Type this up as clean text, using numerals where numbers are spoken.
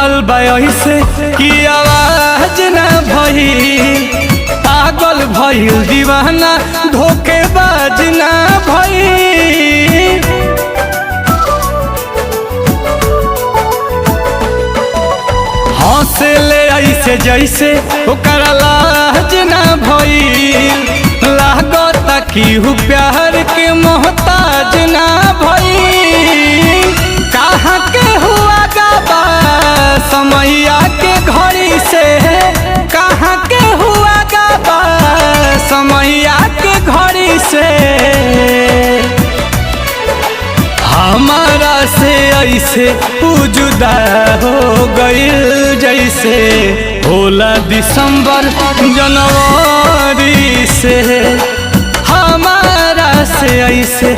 टूटल से कि आवाज ना भइल, पागल भइल दीवाना धोखेबाज ना भइल। हंसे ले ऐसे जैसे ओकर लाज ना भइल, लागता कि हु प्यार के मोहताज ना भइल। कहाँ के हुआ गाबा समैया के घड़ी से, कहाँ के हुआ गाबा समैया के घड़ी से। हमारा से ऐसे जुदा हो गइल जैसे होला दिसंबर जनवरी से। हमारा से ऐसे